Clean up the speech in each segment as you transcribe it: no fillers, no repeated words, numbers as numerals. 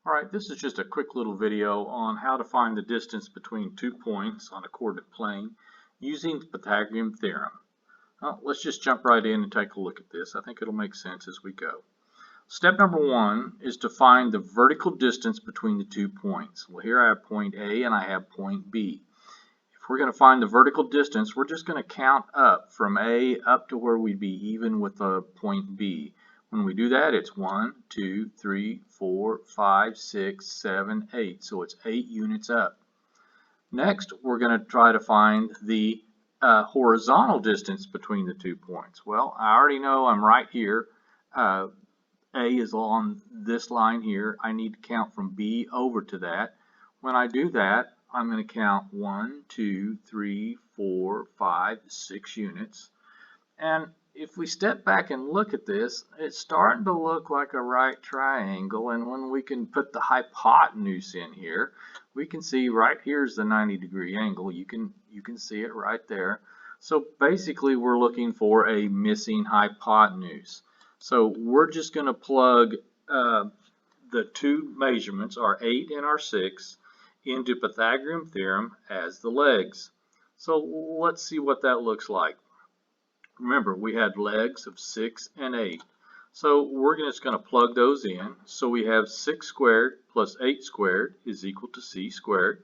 Alright, this is just a quick little video on how to find the distance between 2 points on a coordinate plane using the Pythagorean theorem. Well, let's just jump right in and take a look at this. I think it'll make sense as we go. Step number 1 is to find the vertical distance between the 2 points. Well, here I have point A and I have point B. If we're going to find the vertical distance, we're just going to count up from A up to where we'd be even with the point B. When we do that, it's 1, 2, 3, 4, 5, 6, 7, 8. So it's 8 units up. Next, we're going to try to find the horizontal distance between the 2 points. Well, I already know I'm right here. A is on this line here. I need to count from B over to that. When I do that, I'm going to count 1, 2, 3, 4, 5, 6 units. And if we step back and look at this, it's starting to look like a right triangle, and when we can put the hypotenuse in here, we can see right here's the 90-degree angle. You can see it right there. So basically we're looking for a missing hypotenuse. So we're just going to plug the two measurements, our 8 and our 6, into Pythagorean theorem as the legs. So let's see what that looks like. Remember, we had legs of 6 and 8. So we're just going to plug those in. So we have 6 squared plus 8 squared is equal to c squared.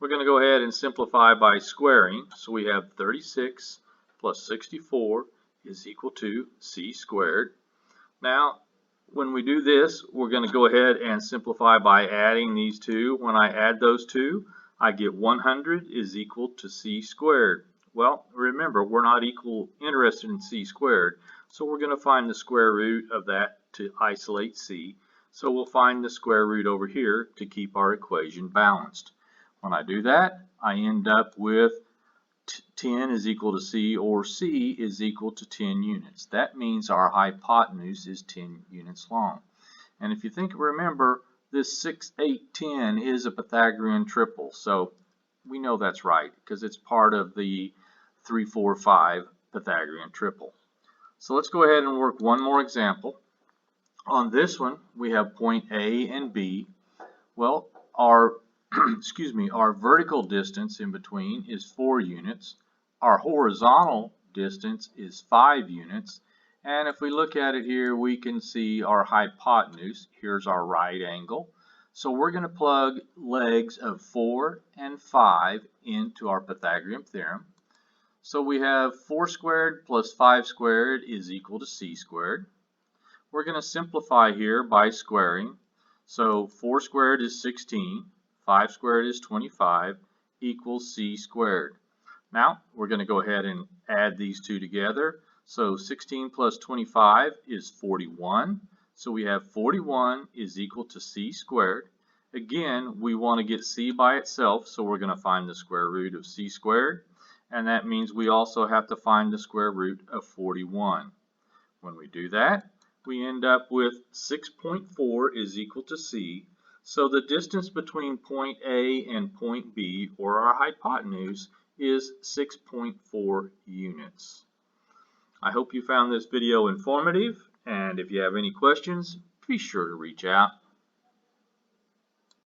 We're going to go ahead and simplify by squaring. So we have 36 plus 64 is equal to c squared. Now, when we do this, we're going to go ahead and simplify by adding these two. When I add those two, I get 100 is equal to c squared. Well, remember, we're not interested in c squared, so we're going to find the square root of that to isolate c. So we'll find the square root over here to keep our equation balanced. When I do that, I end up with 10 is equal to c, or c is equal to 10 units. That means our hypotenuse is 10 units long. And if you remember, this 6, 8, 10 is a Pythagorean triple, so we know that's right because it's part of the 3, 4, 5 Pythagorean triple. So let's go ahead and work one more example. On this one, we have point A and B. Well, our our vertical distance in between is 4 units. Our horizontal distance is 5 units. And if we look at it here, we can see our hypotenuse. Here's our right angle. So we're going to plug legs of 4 and 5 into our Pythagorean theorem. So we have 4 squared plus 5 squared is equal to c squared. We're going to simplify here by squaring. So 4 squared is 16, 5 squared is 25, equals c squared. Now we're going to go ahead and add these two together. So 16 plus 25 is 41. So we have 41 is equal to c squared. Again, we want to get c by itself, so we're going to find the square root of c squared. And that means we also have to find the square root of 41. When we do that, we end up with 6.4 is equal to c. So the distance between point A and point B, or our hypotenuse, is 6.4 units. I hope you found this video informative, and if you have any questions, be sure to reach out.